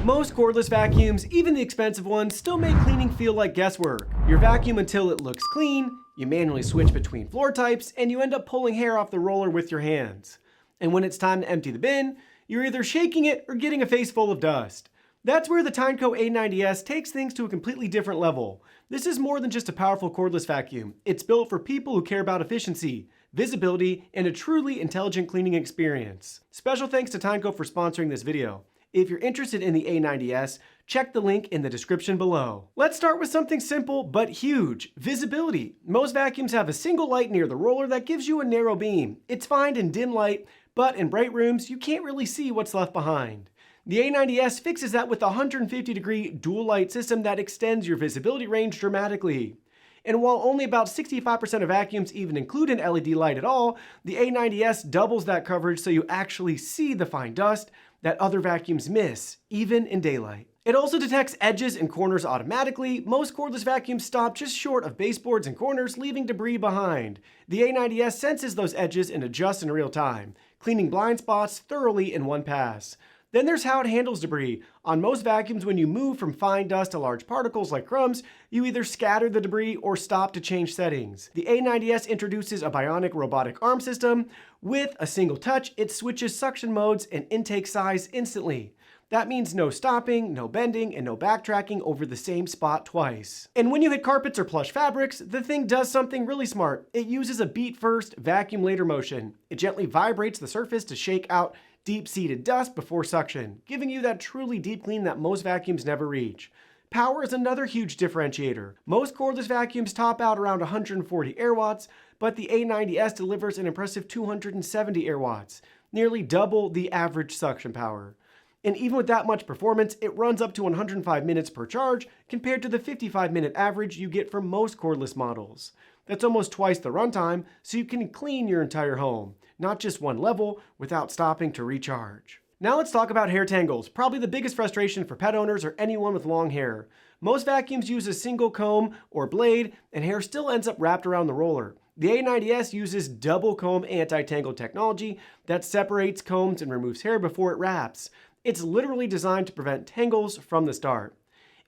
Most cordless vacuums, even the expensive ones, still make cleaning feel like guesswork. You vacuum until it looks clean, you manually switch between floor types, and you end up pulling hair off the roller with your hands. And when it's time to empty the bin, you're either shaking it or getting a face full of dust. That's where the Tineco A90S takes things to a completely different level. This is more than just a powerful cordless vacuum. It's built for people who care about efficiency, visibility, and a truly intelligent cleaning experience. Special thanks to Tineco for sponsoring this video. If you're interested in the A90S, check the link in the description below. Let's start with something simple but huge: visibility. Most vacuums have a single light near the roller that gives you a narrow beam. It's fine in dim light, but in bright rooms, you can't really see what's left behind. The A90S fixes that with a 150-degree dual light system that extends your visibility range dramatically. And while only about 65% of vacuums even include an LED light at all, the A90S doubles that coverage so you actually see the fine dust that other vacuums miss, even in daylight. It also detects edges and corners automatically. Most cordless vacuums stop just short of baseboards and corners, leaving debris behind. The A90S senses those edges and adjusts in real time, cleaning blind spots thoroughly in one pass. Then there's how it handles debris. On most vacuums, when you move from fine dust to large particles like crumbs, you either scatter the debris or stop to change settings. The A90S introduces a Bionic robotic arm system. With a single touch, it switches suction modes and intake size instantly. That means no stopping, no bending, and no backtracking over the same spot twice. And when you hit carpets or plush fabrics, the thing does something really smart. It uses a beat first, vacuum later motion. It gently vibrates the surface to shake out deep-seated dust before suction, giving you that truly deep clean that most vacuums never reach. Power is another huge differentiator. Most cordless vacuums top out around 140 air watts, but the A90S delivers an impressive 270 air watts, nearly double the average suction power. And even with that much performance, it runs up to 105 minutes per charge compared to the 55-minute average you get from most cordless models. That's almost twice the runtime, so you can clean your entire home, not just one level, without stopping to recharge. Now let's talk about hair tangles, probably the biggest frustration for pet owners or anyone with long hair. Most vacuums use a single comb or blade, and hair still ends up wrapped around the roller. The A90S uses double comb anti-tangle technology that separates combs and removes hair before it wraps. It's literally designed to prevent tangles from the start.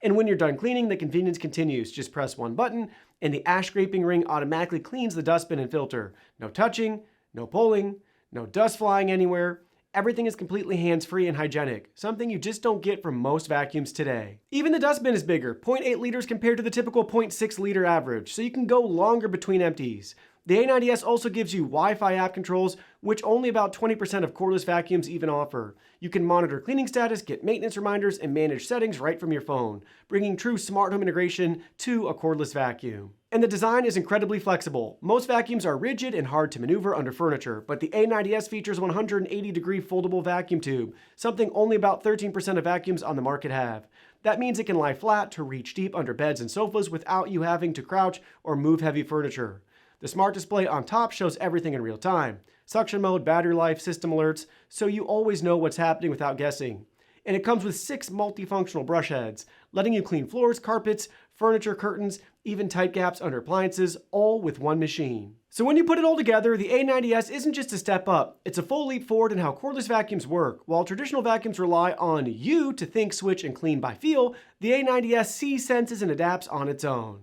And when you're done cleaning, the convenience continues. Just press one button, and the ash scraping ring automatically cleans the dustbin and filter. No touching, no pulling, no dust flying anywhere. Everything is completely hands-free and hygienic, something you just don't get from most vacuums today. Even the dustbin is bigger, 0.8 liters compared to the typical 0.6 liter average, so you can go longer between empties. The A90S also gives you Wi-Fi app controls, which only about 20% of cordless vacuums even offer. You can monitor cleaning status, get maintenance reminders, and manage settings right from your phone, bringing true smart home integration to a cordless vacuum. And the design is incredibly flexible. Most vacuums are rigid and hard to maneuver under furniture, but the A90S features a 180-degree foldable vacuum tube, something only about 13% of vacuums on the market have. That means it can lie flat to reach deep under beds and sofas without you having to crouch or move heavy furniture. The smart display on top shows everything in real time. Suction mode, battery life, system alerts, so you always know what's happening without guessing. And it comes with 6 multifunctional brush heads, letting you clean floors, carpets, furniture, curtains, even tight gaps under appliances, all with one machine. So when you put it all together, the A90S isn't just a step up, it's a full leap forward in how cordless vacuums work. While traditional vacuums rely on you to think, switch, and clean by feel, the A90S sees, senses, and adapts on its own.